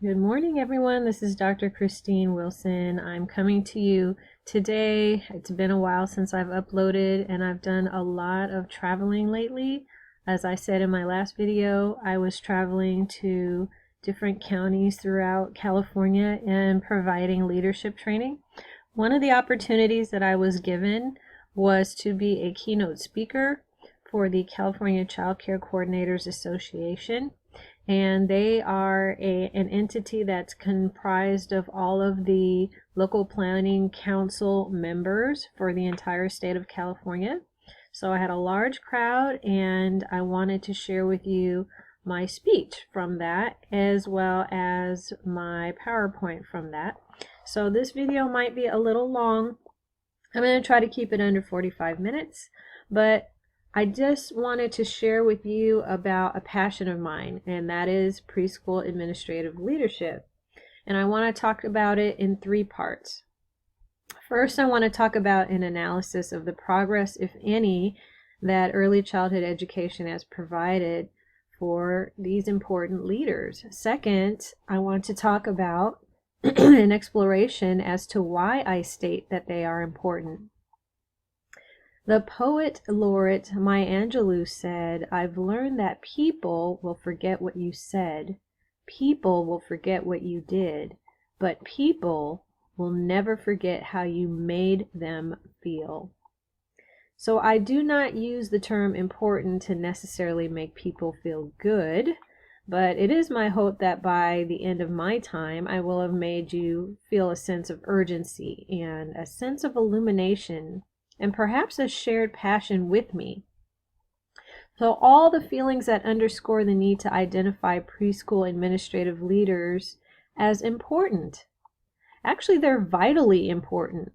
Good morning, everyone. This is Dr. Christine Wilson. I'm coming to you today. It's been a while since I've uploaded, and I've done a lot of traveling lately. As I said in my last video, I was traveling to different counties throughout California and providing leadership training. One of the opportunities that I was given was to be a keynote speaker for the California Childcare Coordinators Association. And they are an entity that's comprised of all of the local planning council members for the entire state of California. So I had a large crowd, and I wanted to share with you my speech from that, as well as my PowerPoint from that. So this video might be a little long. I'm going to try to keep it under 45 minutes, but I just wanted to share with you about a passion of mine, and that is preschool administrative leadership. And I want to talk about it in three parts. First, I want to talk about an analysis of the progress, if any, that early childhood education has provided for these important leaders. Second, I want to talk about an exploration as to why I state that they are important. The poet laureate Maya Angelou said, "I've learned that people will forget what you said, people will forget what you did, but people will never forget how you made them feel." So I do not use the term important to necessarily make people feel good, but it is my hope that by the end of my time, I will have made you feel a sense of urgency and a sense of illumination, and perhaps a shared passion with me. So all the feelings that underscore the need to identify preschool administrative leaders as important. Actually, they're vitally important.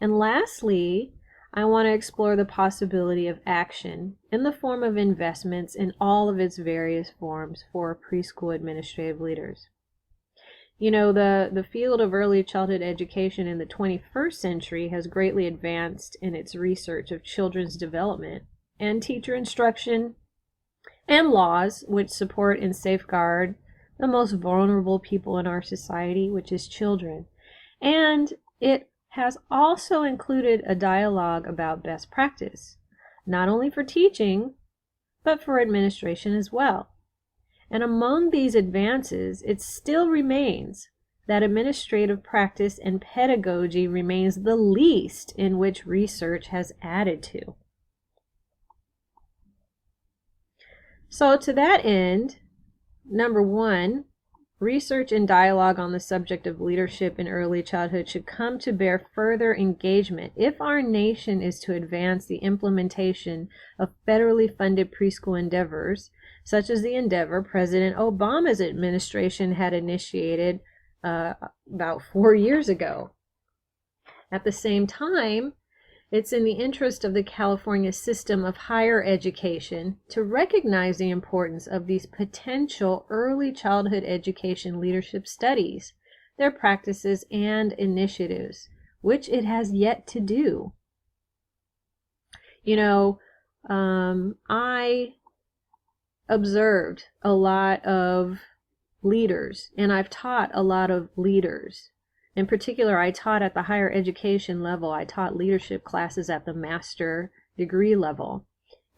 And lastly, I want to explore the possibility of action in the form of investments in all of its various forms for preschool administrative leaders. You know, the field of early childhood education in the 21st century has greatly advanced in its research of children's development and teacher instruction and laws which support and safeguard the most vulnerable people in our society, which is children. And it has also included a dialogue about best practice, not only for teaching, but for administration as well. And among these advances, it still remains that administrative practice and pedagogy remains the least in which research has added to. So to that end, number one, research and dialogue on the subject of leadership in early childhood should come to bear further engagement if our nation is to advance the implementation of federally funded preschool endeavors, such as the endeavor President Obama's administration had initiated about 4 years ago. At the same time, it's in the interest of the California system of higher education to recognize the importance of these potential early childhood education leadership studies, their practices and initiatives, which it has yet to do. You know, I observed a lot of leaders, and I've taught a lot of leaders. In particular, I taught at the higher education level. I taught leadership classes at the master degree level.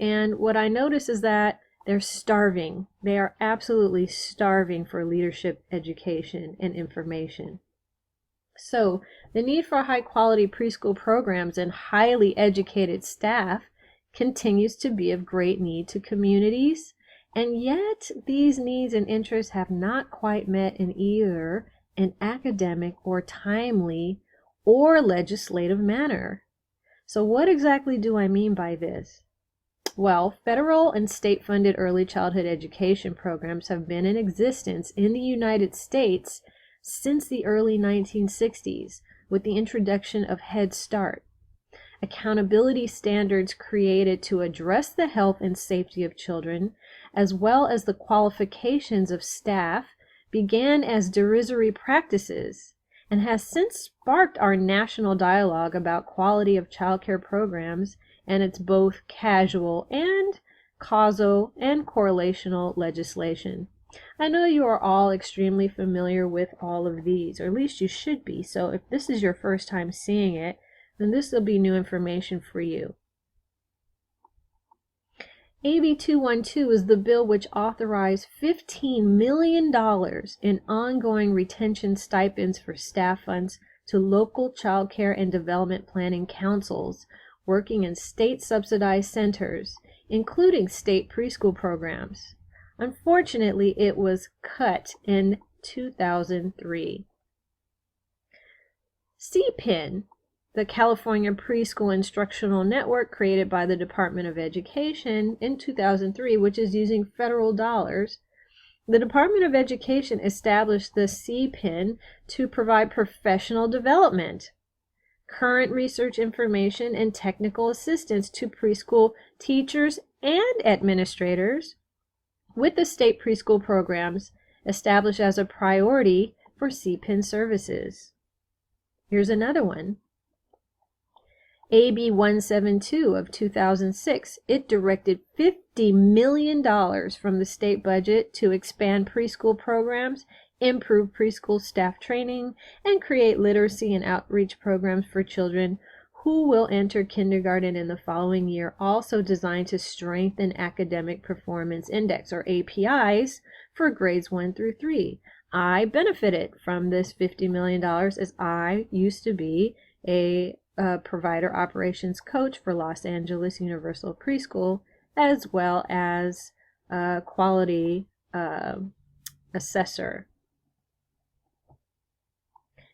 And what I notice is that they're starving. They are absolutely starving for leadership education and information. So the need for high quality preschool programs and highly educated staff continues to be of great need to communities. And yet these needs and interests have not quite met in either an academic or timely or legislative manner. So what exactly do I mean by this? Well, federal and state-funded early childhood education programs have been in existence in the United States since the early 1960s with the introduction of Head Start. Accountability standards created to address the health and safety of children, as well as the qualifications of staff, began as derisory practices and has since sparked our national dialogue about quality of childcare programs and its both causal and correlational legislation. I know you are all extremely familiar with all of these, or at least you should be. So if this is your first time seeing it, then this will be new information for you. AB 212 is the bill which authorized $15 million in ongoing retention stipends for staff funds to local child care and development planning councils working in state-subsidized centers, including state preschool programs. Unfortunately, it was cut in 2003. CPIN, the California Preschool Instructional Network created by the Department of Education in 2003, which is using federal dollars. The Department of Education established the CPIN to provide professional development, current research information, and technical assistance to preschool teachers and administrators with the state preschool programs established as a priority for CPIN services. Here's another one. AB 172 of 2006, it directed $50 million from the state budget to expand preschool programs, improve preschool staff training, and create literacy and outreach programs for children who will enter kindergarten in the following year, also designed to strengthen Academic Performance Index, or APIs, for grades 1 through 3. I benefited from this $50 million as I used to be a provider operations coach for Los Angeles Universal Preschool, as well as a quality assessor.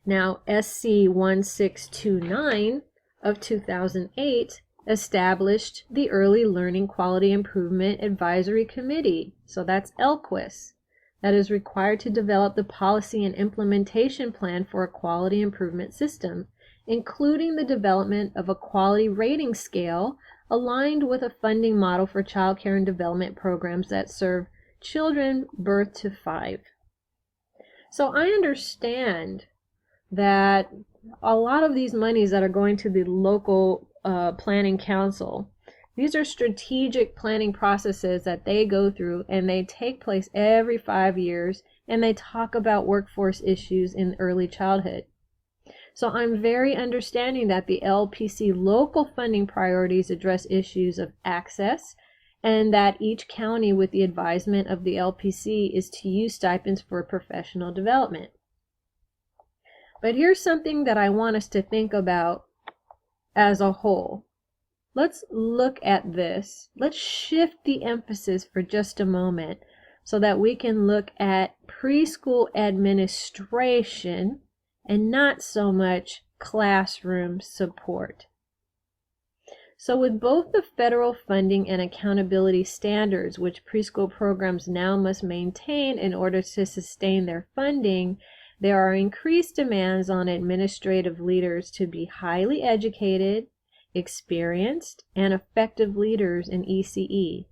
Now, SC 1629 of 2008 established the Early Learning Quality Improvement Advisory Committee, so that's ELQUIS, that is required to develop the policy and implementation plan for a quality improvement system, including the development of a quality rating scale aligned with a funding model for child care and development programs that serve children birth to 5. So I understand that a lot of these monies that are going to the local planning council, these are strategic planning processes that they go through, and they take place every 5 years, and they talk about workforce issues in early childhood. So I'm very understanding that the LPC local funding priorities address issues of access, and that each county, with the advisement of the LPC, is to use stipends for professional development. But here's something that I want us to think about as a whole. Let's look at this. Let's shift the emphasis for just a moment so that we can look at preschool administration and not so much classroom support. So with both the federal funding and accountability standards, which preschool programs now must maintain in order to sustain their funding, there are increased demands on administrative leaders to be highly educated, experienced, and effective leaders in ECE,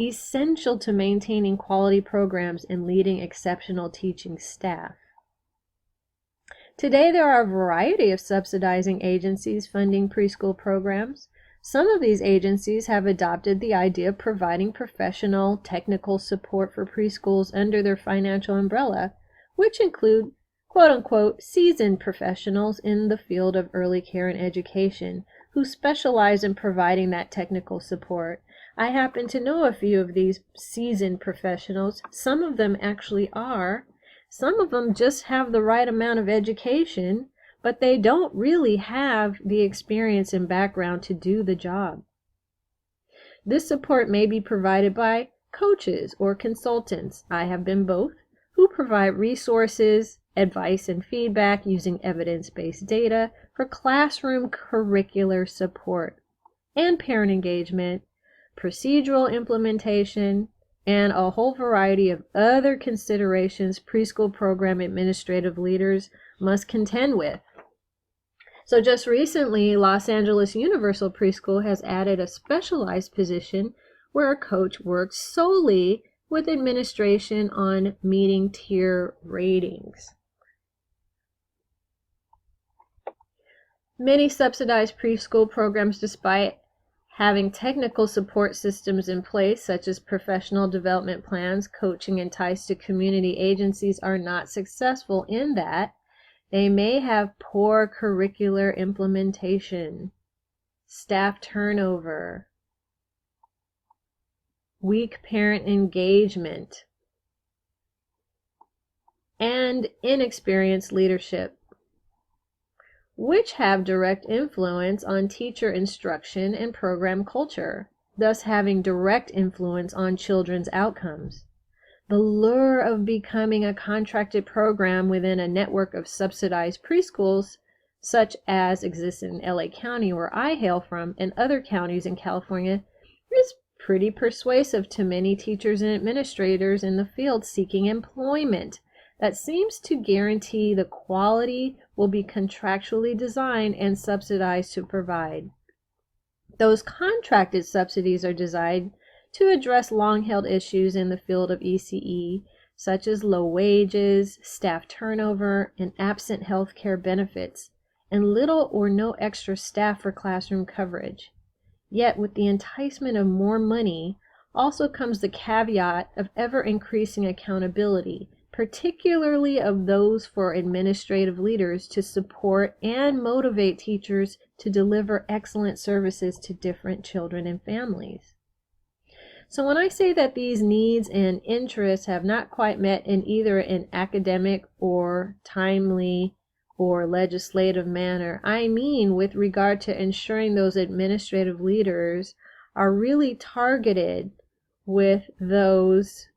essential to maintaining quality programs and leading exceptional teaching staff. Today, there are a variety of subsidizing agencies funding preschool programs. Some of these agencies have adopted the idea of providing professional, technical support for preschools under their financial umbrella, which include, quote-unquote, seasoned professionals in the field of early care and education who specialize in providing that technical support. I happen to know a few of these seasoned professionals. Some of them actually are. Some of them just have the right amount of education, but they don't really have the experience and background to do the job. This support may be provided by coaches or consultants. I have been both, who provide resources, advice, and feedback using evidence-based data for classroom curricular support and parent engagement, procedural implementation, and a whole variety of other considerations preschool program administrative leaders must contend with. So just recently, Los Angeles Universal Preschool has added a specialized position where a coach works solely with administration on meeting tier ratings. Many subsidized preschool programs, despite Having technical support systems in place, such as professional development plans, coaching, and ties to community agencies, are not successful in that they may have poor curricular implementation, staff turnover, weak parent engagement, and inexperienced leadership, which have direct influence on teacher instruction and program culture, thus having direct influence on children's outcomes. The lure of becoming a contracted program within a network of subsidized preschools, such as exists in LA County, where I hail from, and other counties in California, is pretty persuasive to many teachers and administrators in the field seeking employment. That seems to guarantee the quality will be contractually designed and subsidized to provide. Those contracted subsidies are designed to address long-held issues in the field of ECE, such as low wages, staff turnover, and absent health care benefits, and little or no extra staff for classroom coverage. Yet, with the enticement of more money, also comes the caveat of ever-increasing accountability, particularly of those for administrative leaders to support and motivate teachers to deliver excellent services to different children and families. So when I say that these needs and interests have not quite met in either an academic or timely or legislative manner, I mean with regard to ensuring those administrative leaders are really targeted with those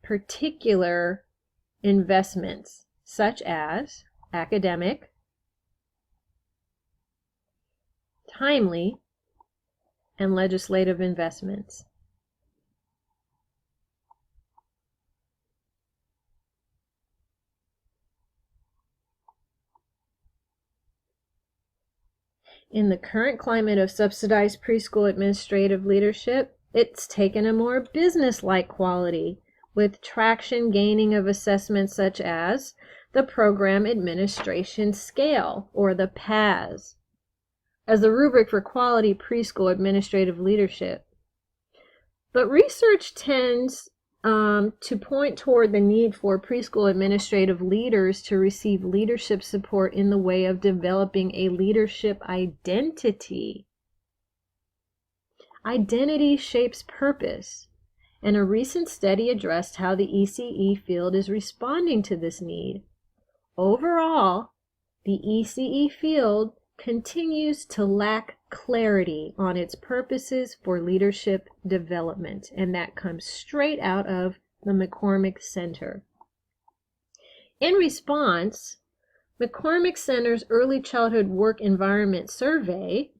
particular investments, such as academic, timely, and legislative investments. In the current climate of subsidized preschool administrative leadership, it's taken a more business-like quality, with traction gaining of assessments such as the Program Administration Scale, or the PAS, as the rubric for quality preschool administrative leadership. But research tends to point toward the need for preschool administrative leaders to receive leadership support in the way of developing a leadership identity. Identity shapes purpose, and a recent study addressed how the ECE field is responding to this need. Overall, the ECE field continues to lack clarity on its purposes for leadership development, and that comes straight out of the McCormick Center. In response, McCormick Center's Early Childhood Work Environment Survey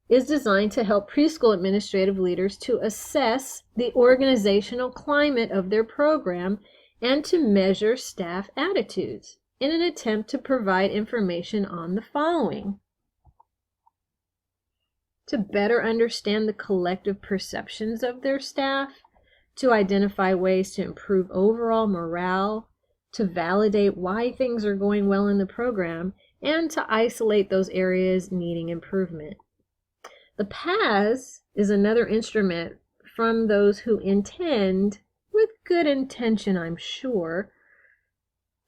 is designed to help preschool administrative leaders to assess the organizational climate of their program and to measure staff attitudes in an attempt to provide information on the following: to better understand the collective perceptions of their staff, to identify ways to improve overall morale, to validate why things are going well in the program, and to isolate those areas needing improvement. The PAS is another instrument from those who intend, with good intention I'm sure,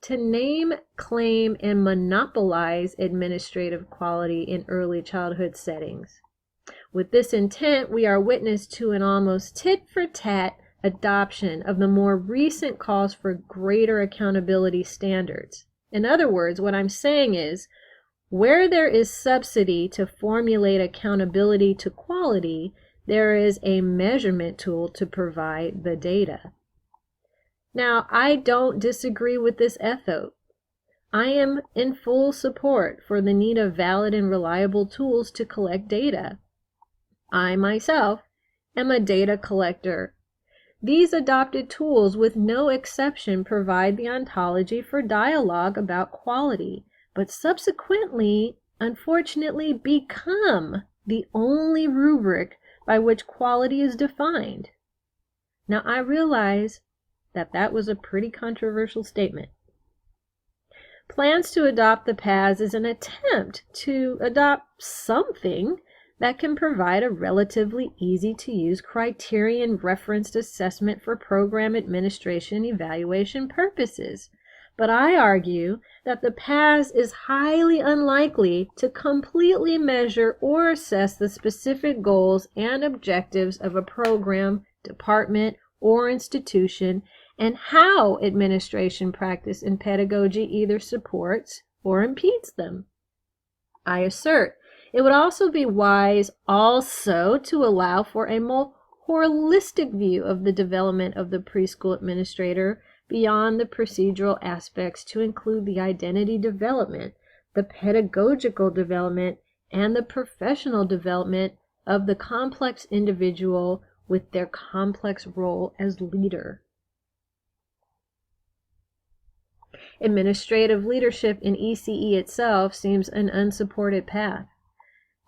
to name, claim, and monopolize administrative quality in early childhood settings. With this intent, we are witness to an almost tit-for-tat adoption of the more recent calls for greater accountability standards. In other words, what I'm saying is, where there is subsidy to formulate accountability to quality, there is a measurement tool to provide the data. Now, I don't disagree with this ethos. I am in full support for the need of valid and reliable tools to collect data. I myself am a data collector. These adopted tools, with no exception, provide the ontology for dialogue about quality, but subsequently, unfortunately, become the only rubric by which quality is defined. Now, I realize that that was a pretty controversial statement. Plans to adopt the PAS is an attempt to adopt something that can provide a relatively easy-to-use criterion-referenced assessment for program administration evaluation purposes. But I argue that the PAS is highly unlikely to completely measure or assess the specific goals and objectives of a program, department, or institution, and how administration practice and pedagogy either supports or impedes them. I assert it would also be wise to allow for a more holistic view of the development of the preschool administrator beyond the procedural aspects to include the identity development, the pedagogical development, and the professional development of the complex individual with their complex role as leader. Administrative leadership in ECE itself seems an unsupported path.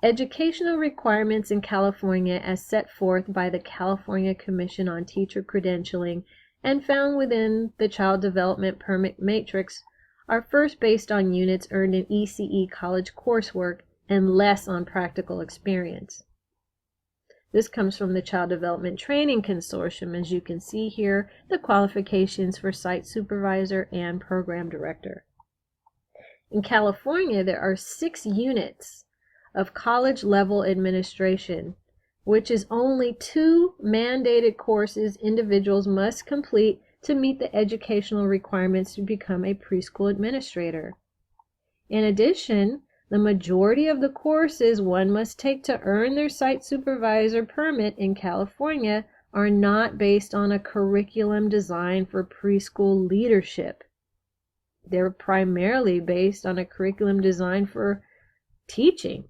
Educational requirements in California as set forth by the California Commission on Teacher Credentialing and found within the Child Development Permit Matrix are first based on units earned in ECE college coursework and less on practical experience. This comes from the Child Development Training Consortium, as you can see here, the qualifications for site supervisor and program director. In California, there are 6 units of college-level administration, which is only 2 mandated courses individuals must complete to meet the educational requirements to become a preschool administrator. In addition, the majority of the courses one must take to earn their site supervisor permit in California are not based on a curriculum designed for preschool leadership. They're primarily based on a curriculum designed for teaching.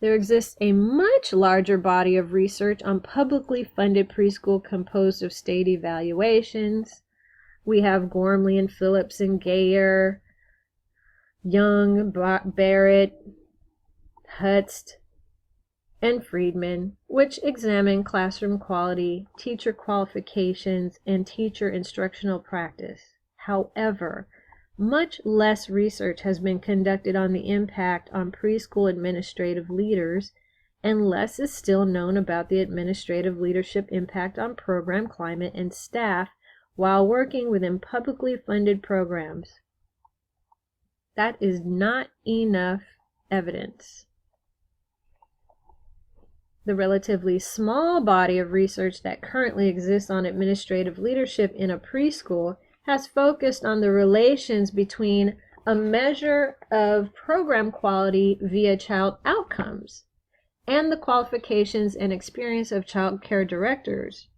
There exists a much larger body of research on publicly funded preschool composed of state evaluations. We have Gormley and Phillips and Gayer, Young, Barrett, Hutst, and Friedman, which examine classroom quality, teacher qualifications, and teacher instructional practice. However, much less research has been conducted on the impact on preschool administrative leaders, and less is still known about the administrative leadership impact on program climate and staff while working within publicly funded programs. That is not enough evidence. The relatively small body of research that currently exists on administrative leadership in a preschool has focused on the relations between a measure of program quality via child outcomes and the qualifications and experience of child care directors.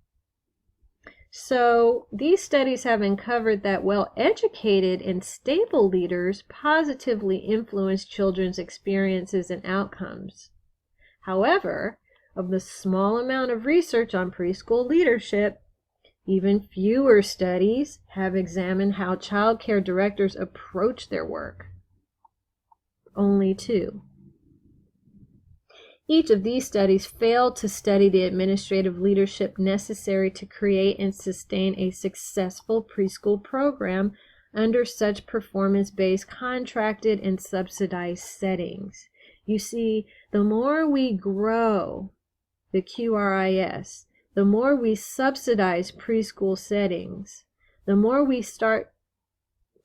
So these studies have uncovered that well-educated and stable leaders positively influence children's experiences and outcomes. However, of the small amount of research on preschool leadership, even fewer studies have examined how child care directors approach their work. Only 2. Each of these studies failed to study the administrative leadership necessary to create and sustain a successful preschool program under such performance-based contracted and subsidized settings. You see, the more we grow the QRIS, the more we subsidize preschool settings, the more we start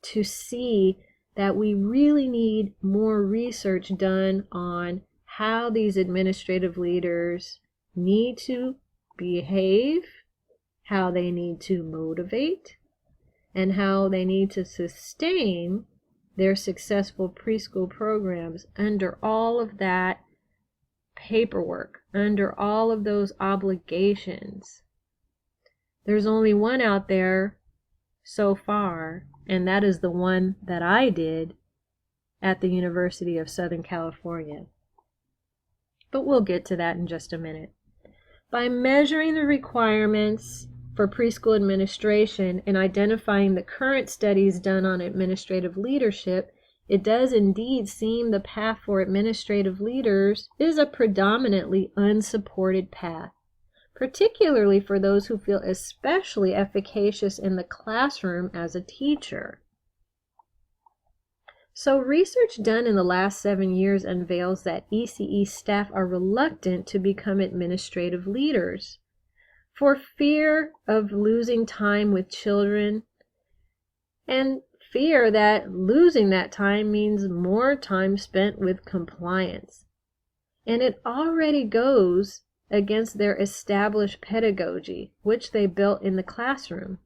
to see that we really need more research done on how these administrative leaders need to behave, how they need to motivate, and how they need to sustain their successful preschool programs under all of that paperwork, under all of those obligations. There's only one out there so far, and that is the one that I did at the University of Southern California. But we'll get to that in just a minute. By measuring the requirements for preschool administration and identifying the current studies done on administrative leadership, it does indeed seem the path for administrative leaders is a predominantly unsupported path, particularly for those who feel especially efficacious in the classroom as a teacher. So research done in the last 7 years unveils that ECE staff are reluctant to become administrative leaders for fear of losing time with children and fear that losing that time means more time spent with compliance. And it already goes against their established pedagogy, which they built in the classroom.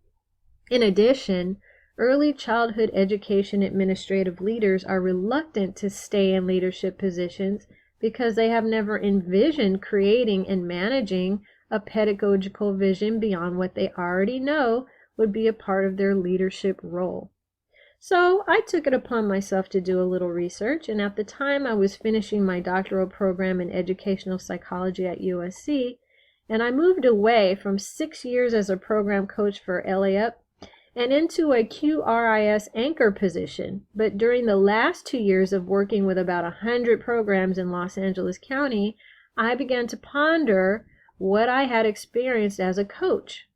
In addition, early childhood education administrative leaders are reluctant to stay in leadership positions because they have never envisioned creating and managing a pedagogical vision beyond what they already know would be a part of their leadership role. So I took it upon myself to do a little research, and at the time I was finishing my doctoral program in educational psychology at USC, and I moved away from 6 years as a program coach for LAUP and into a QRIS anchor position. But during the last 2 years of working with about 100 programs in Los Angeles County, I began to ponder what I had experienced as a coach.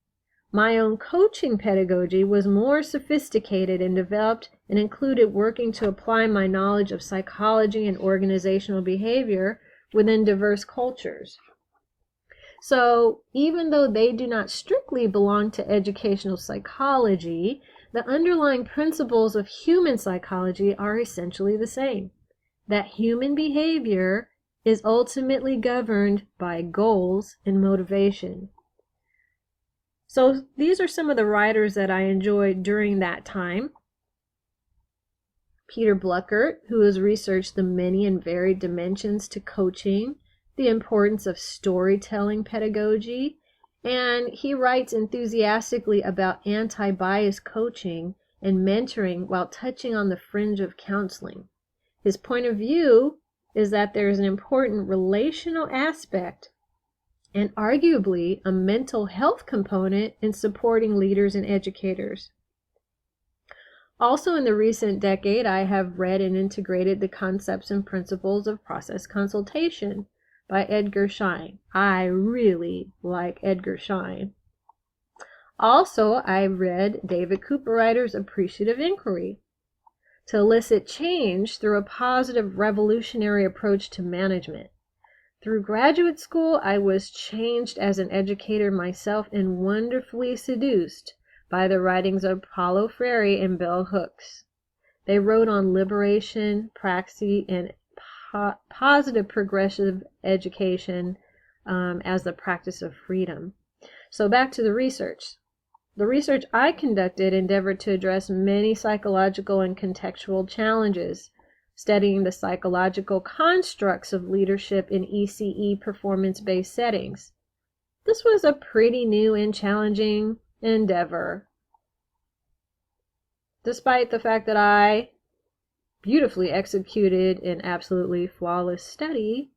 My own coaching pedagogy was more sophisticated and developed and included working to apply my knowledge of psychology and organizational behavior within diverse cultures. So even though they do not strictly belong to educational psychology, the underlying principles of human psychology are essentially the same. That human behavior is ultimately governed by goals and motivation. So these are some of the writers that I enjoyed during that time. Peter Bluckert, who has researched the many and varied dimensions to coaching, the importance of storytelling pedagogy, and he writes enthusiastically about anti-bias coaching and mentoring while touching on the fringe of counseling. His point of view is that there is an important relational aspect and arguably a mental health component in supporting leaders and educators. Also in the recent decade, I have read and integrated the concepts and principles of process consultation by Edgar Schein. I really like Edgar Schein. Also, I read David Cooperrider's Appreciative Inquiry to elicit change through a positive revolutionary approach to management. Through graduate school, I was changed as an educator myself and wonderfully seduced by the writings of Paulo Freire and Bell Hooks. They wrote on liberation, praxis, and positive progressive education as the practice of freedom. So back to the research. The research I conducted endeavored to address many psychological and contextual challenges, studying the psychological constructs of leadership in ECE performance-based settings. This was a pretty new and challenging endeavor. Despite the fact that I beautifully executed an absolutely flawless study,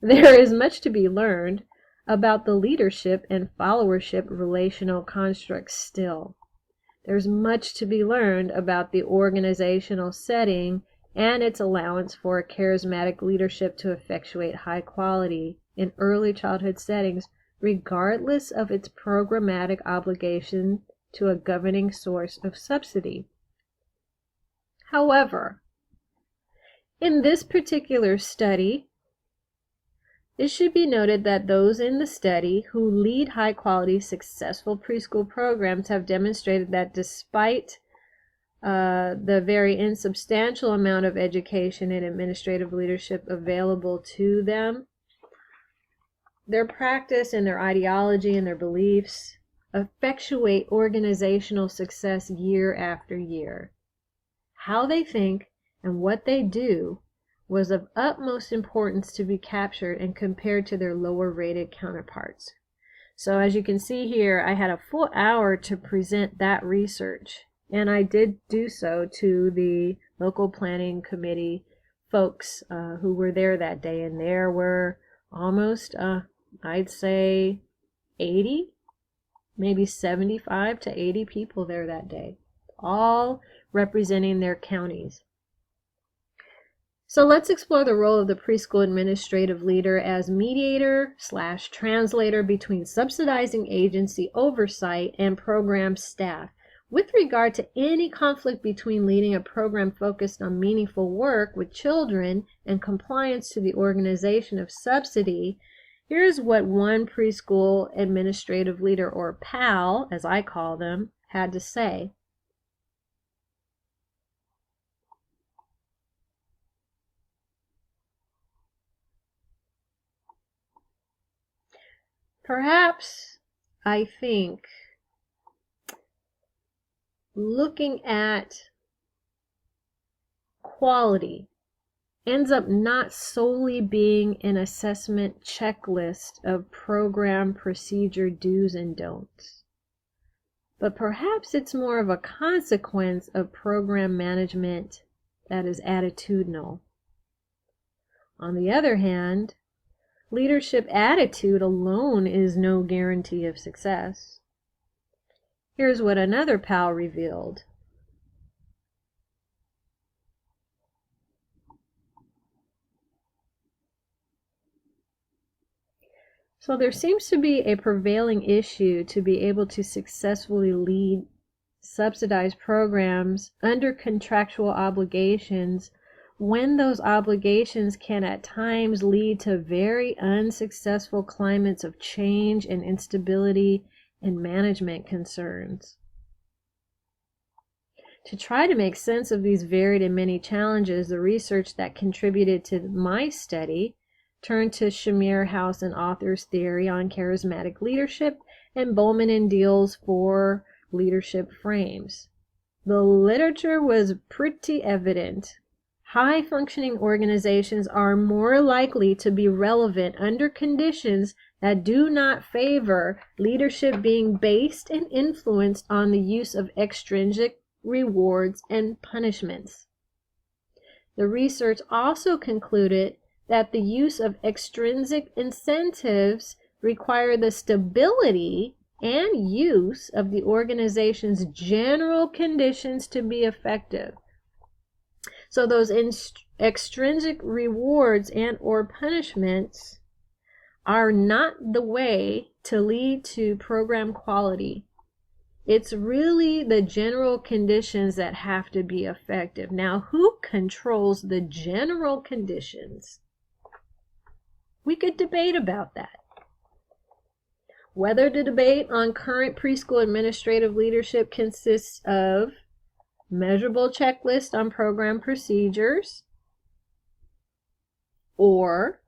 there is much to be learned about the leadership and followership relational constructs still. There's much to be learned about the organizational setting and its allowance for charismatic leadership to effectuate high quality in early childhood settings, regardless of its programmatic obligation to a governing source of subsidy. However, in this particular study, it should be noted that those in the study who lead high-quality, successful preschool programs have demonstrated that despite the very insubstantial amount of education and administrative leadership available to them, their practice and their ideology and their beliefs effectuate organizational success year after year. How they think and what they do was of utmost importance to be captured and compared to their lower rated counterparts. So as you can see here, I had a full hour to present that research, and I did do so to the local planning committee folks who were there that day, and there were almost, I'd say 80, maybe 75 to 80 people there that day, all representing their counties. So let's explore the role of the preschool administrative leader as mediator/translator between subsidizing agency oversight and program staff With regard to any conflict between leading a program focused on meaningful work with children and compliance to the organization of subsidy, here's what one preschool administrative leader, or PAL, as I call them, had to say. Perhaps, I think, looking at quality ends up not solely being an assessment checklist of program procedure do's and don'ts, but perhaps it's more of a consequence of program management that is attitudinal. On the other hand, leadership attitude alone is no guarantee of success. Here's what another PAL revealed. So there seems to be a prevailing issue to be able to successfully lead subsidized programs under contractual obligations when those obligations can at times lead to very unsuccessful climates of change and instability and management concerns. To try to make sense of these varied and many challenges, the research that contributed to my study turned to Shamir House and author's theory on charismatic leadership and Bowman and Deal's 4 leadership frames. The literature was pretty evident. High-functioning organizations are more likely to be relevant under conditions that do not favor leadership being based and influenced on the use of extrinsic rewards and punishments. The research also concluded that the use of extrinsic incentives require the stability and use of the organization's general conditions to be effective. So those extrinsic rewards and or punishments are not the way to lead to program quality. It's really the general conditions that have to be effective. Now, who controls the general conditions? We could debate about that. Whether the debate on current preschool administrative leadership consists of measurable checklist on program procedures or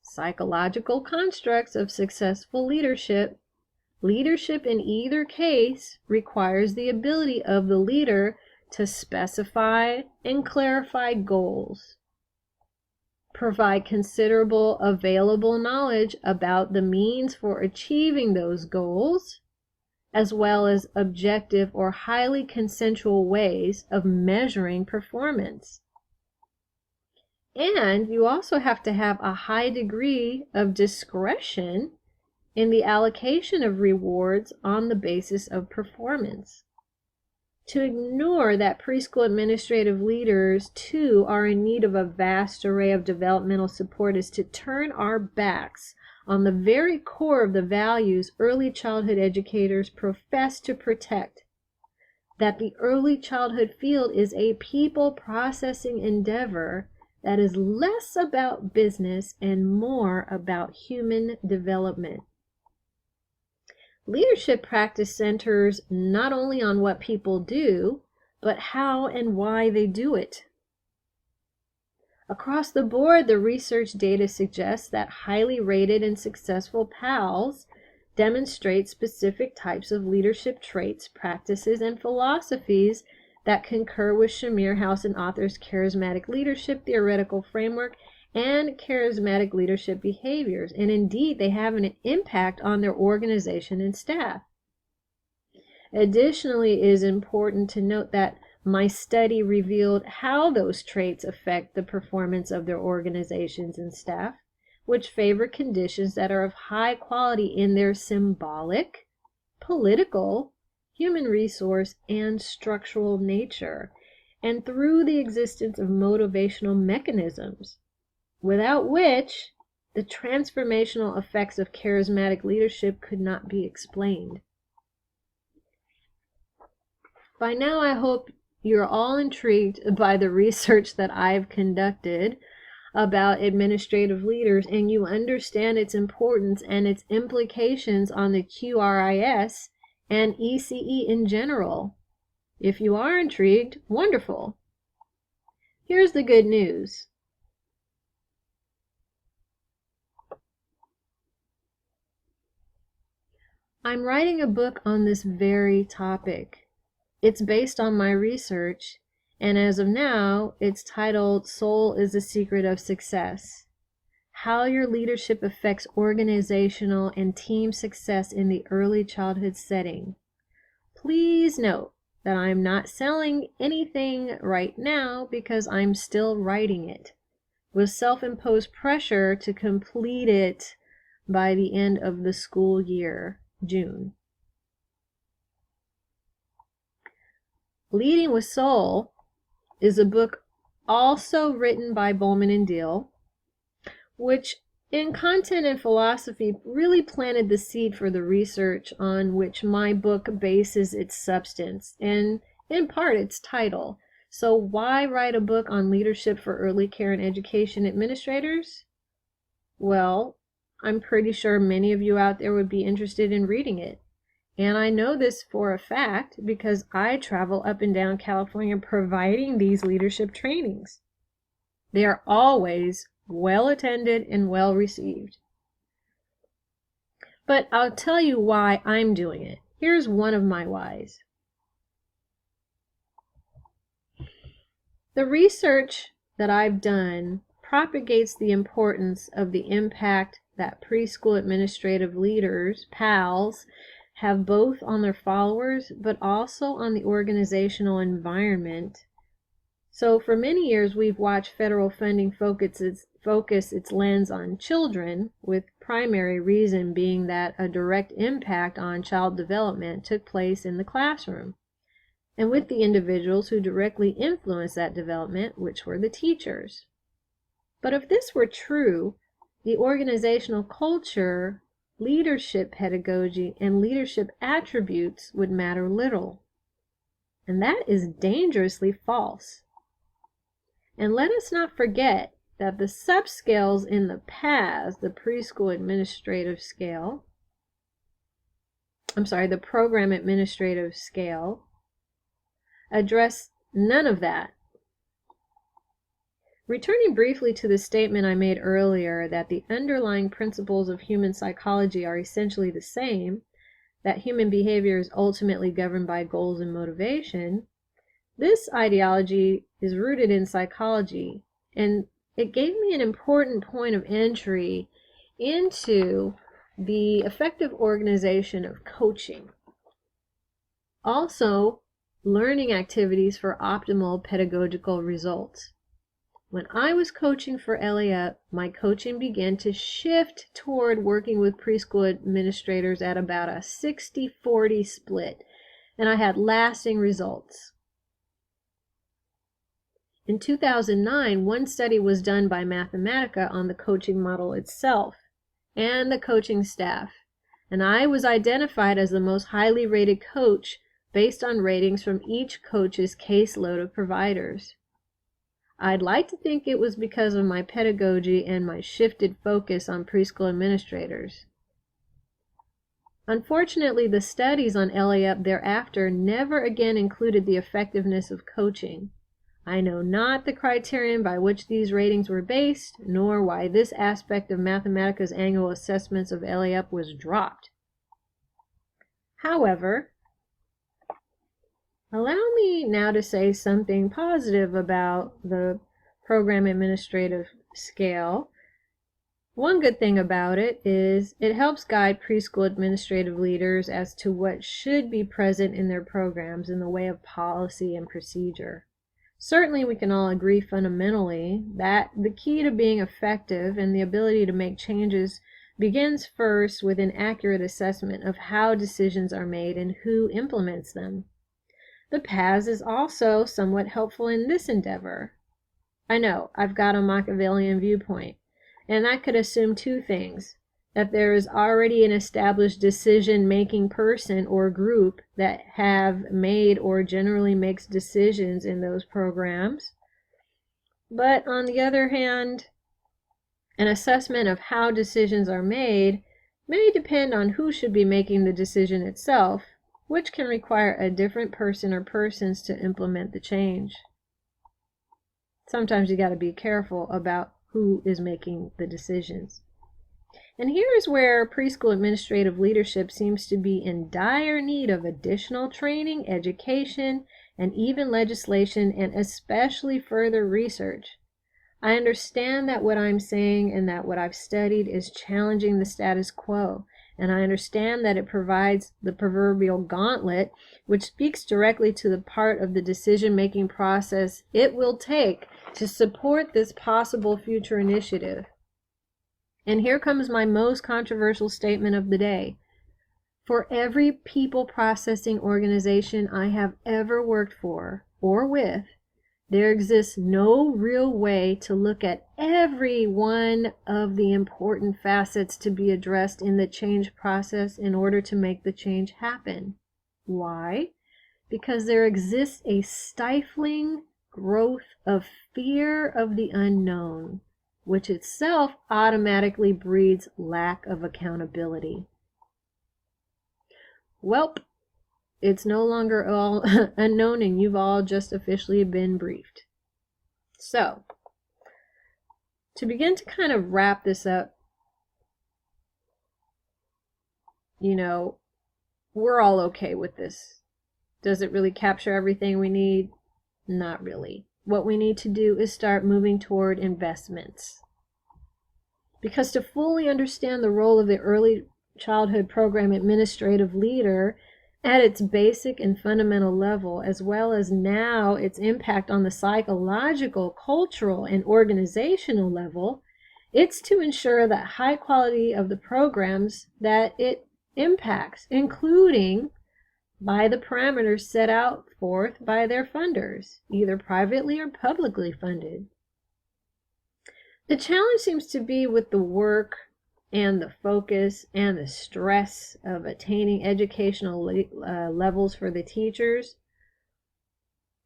psychological constructs of successful leadership, leadership in either case requires the ability of the leader to specify and clarify goals, provide considerable available knowledge about the means for achieving those goals, as well as objective or highly consensual ways of measuring performance. And you also have to have a high degree of discretion in the allocation of rewards on the basis of performance. To ignore that preschool administrative leaders, too, are in need of a vast array of developmental support is to turn our backs on the very core of the values early childhood educators profess to protect. That the early childhood field is a people processing endeavor that is less about business and more about human development. Leadership practice centers not only on what people do, but how and why they do it. Across the board, the research data suggests that highly rated and successful PALs demonstrate specific types of leadership traits, practices, and philosophies that concur with Shamir House and author's charismatic leadership theoretical framework and charismatic leadership behaviors. And indeed, they have an impact on their organization and staff. Additionally, it is important to note that my study revealed how those traits affect the performance of their organizations and staff, which favor conditions that are of high quality in their symbolic, political, human resource, and structural nature, and through the existence of motivational mechanisms, without which the transformational effects of charismatic leadership could not be explained. By now, I hope you're all intrigued by the research that I've conducted about administrative leaders, and you understand its importance and its implications on the QRIS and ECE in general. If you are intrigued, wonderful. Here's the good news. I'm writing a book on this very topic. It's based on my research, and as of now, it's titled Soul is the Secret of Success: How Your Leadership Affects Organizational and Team Success in the Early Childhood Setting. Please note that I'm not selling anything right now because I'm still writing it, with self-imposed pressure to complete it by the end of the school year, June. Leading with Soul is a book also written by Bowman and Deal, which in content and philosophy really planted the seed for the research on which my book bases its substance and in part its title. So why write a book on leadership for early care and education administrators? Well, I'm pretty sure many of you out there would be interested in reading it. And I know this for a fact because I travel up and down California providing these leadership trainings. They are always well attended and well received. But I'll tell you why I'm doing it. Here's one of my whys. The research that I've done propagates the importance of the impact that preschool administrative leaders, PALs, have both on their followers, but also on the organizational environment. So for many years, we've watched federal funding focus its lens on children, with primary reason being that a direct impact on child development took place in the classroom, and with the individuals who directly influenced that development, which were the teachers. But if this were true, the organizational culture, leadership pedagogy, and leadership attributes would matter little. And that is dangerously false. And let us not forget that the subscales in the PAS, the preschool administrative scale, the program administrative scale, address none of that. Returning briefly to the statement I made earlier that the underlying principles of human psychology are essentially the same, that human behavior is ultimately governed by goals and motivation, this ideology is rooted in psychology, and it gave me an important point of entry into the effective organization of coaching. Also, learning activities for optimal pedagogical results. When I was coaching for LAUP, my coaching began to shift toward working with preschool administrators at about a 60-40 split, and I had lasting results. In 2009, one study was done by Mathematica on the coaching model itself and the coaching staff, and I was identified as the most highly rated coach based on ratings from each coach's caseload of providers. I'd like to think it was because of my pedagogy and my shifted focus on preschool administrators. Unfortunately, the studies on LAUP thereafter never again included the effectiveness of coaching. I know not the criterion by which these ratings were based, nor why this aspect of Mathematica's annual assessments of LAUP was dropped. However, allow me now to say something positive about the program administrative scale. One good thing about it is it helps guide preschool administrative leaders as to what should be present in their programs in the way of policy and procedure. Certainly we can all agree fundamentally that the key to being effective and the ability to make changes begins first with an accurate assessment of how decisions are made and who implements them. The PAS is also somewhat helpful in this endeavor. I know, I've got a Machiavellian viewpoint, and that could assume two things: that there is already an established decision-making person or group that have made or generally makes decisions in those programs. But on the other hand, an assessment of how decisions are made may depend on who should be making the decision itself, which can require a different person or persons to implement the change. Sometimes you got to be careful about who is making the decisions. And here is where preschool administrative leadership seems to be in dire need of additional training, education, and even legislation, and especially further research. I understand that what I'm saying and that what I've studied is challenging the status quo, and I understand that it provides the proverbial gauntlet, which speaks directly to the part of the decision-making process it will take to support this possible future initiative. And here comes my most controversial statement of the day. For every people processing organization I have ever worked for or with, there exists no real way to look at every one of the important facets to be addressed in the change process in order to make the change happen. Why? Because there exists a stifling growth of fear of the unknown, which itself automatically breeds lack of accountability. Welp, it's no longer all unknown, and you've all just officially been briefed. So, to begin to kind of wrap this up, we're all okay with this. Does it really capture everything we need? Not really. What we need to do is start moving toward investments. Because to fully understand the role of the early childhood program administrative leader at its basic and fundamental level, as well as now its impact on the psychological, cultural, and organizational level, it's to ensure that high quality of the programs that it impacts, including by the parameters set out forth by their funders, either privately or publicly funded. The challenge seems to be with the work and the focus and the stress of attaining educational levels for the teachers.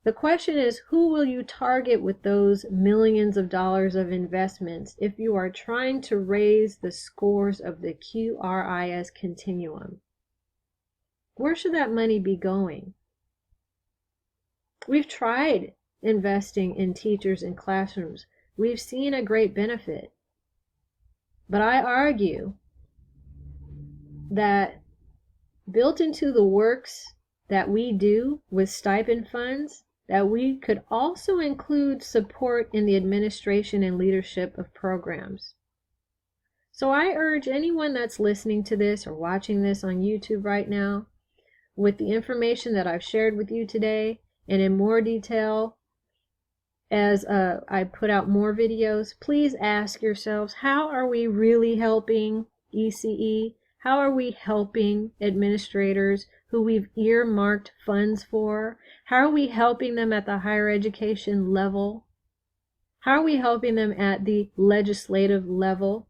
The question is, who will you target with those millions of dollars of investments if you are trying to raise the scores of the QRIS continuum? Where should that money be going? We've tried investing in teachers in classrooms. We've seen a great benefit. But I argue that built into the works that we do with stipend funds, that we could also include support in the administration and leadership of programs. So I urge anyone that's listening to this or watching this on YouTube right now, with the information that I've shared with you today, and in more detail as I put out more videos, please ask yourselves, how are we really helping ECE? How are we helping administrators who we've earmarked funds for? How are we helping them at the higher education level? How are we helping them at the legislative level?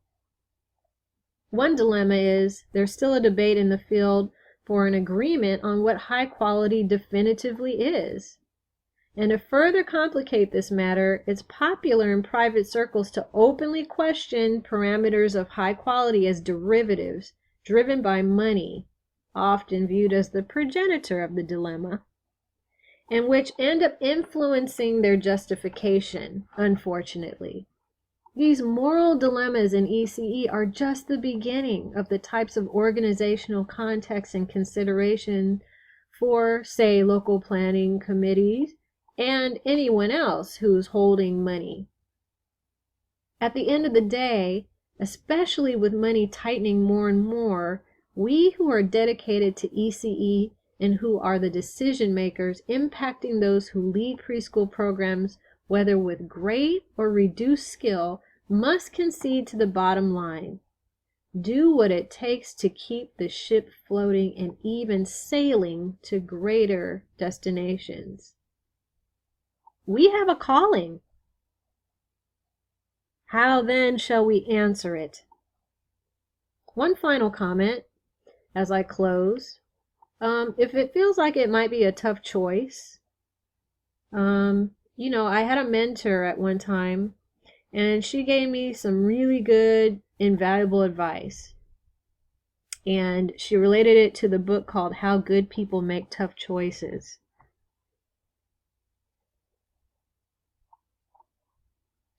One dilemma is there's still a debate in the field for an agreement on what high quality definitively is. And to further complicate this matter, it's popular in private circles to openly question parameters of high quality as derivatives driven by money, often viewed as the progenitor of the dilemma, and which end up influencing their justification, unfortunately. These moral dilemmas in ECE are just the beginning of the types of organizational context and consideration for, say, local planning committees and anyone else who's holding money. At the end of the day, especially with money tightening more and more, we who are dedicated to ECE and who are the decision makers impacting those who lead preschool programs, whether with great or reduced skill, must concede to the bottom line. Do what it takes to keep the ship floating and even sailing to greater destinations. We have a calling. How then shall we answer it? one final comment as I close. If it feels like it might be a tough choice, you know, I had a mentor at one time, and she gave me some really good, invaluable advice. And she related it to the book called How Good People Make Tough Choices.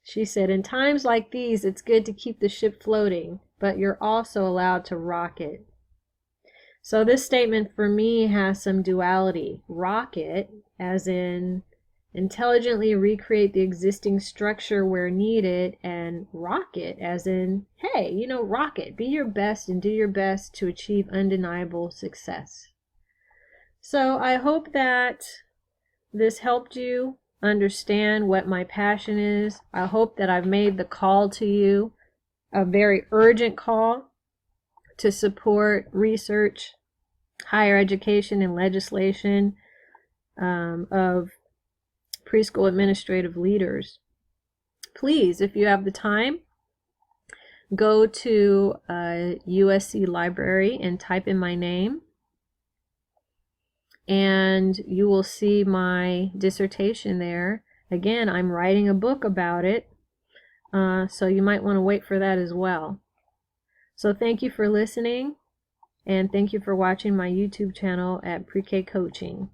She said, in times like these, it's good to keep the ship floating, but you're also allowed to rock it. So this statement for me has some duality. Rock it, as in intelligently recreate the existing structure where needed, and rock it, as in, hey, you know, rock it. Be your best and do your best to achieve undeniable success. So I hope that this helped you understand what my passion is. I hope that I've made the call to you a very urgent call to support research, higher education, and legislation of preschool administrative leaders. Please, if you have the time, go to a USC library and type in my name, and you will see my dissertation there. Again, I'm writing a book about it, so you might want to wait for that as well. So thank you for listening, and thank you for watching my YouTube channel at Pre-K Coaching.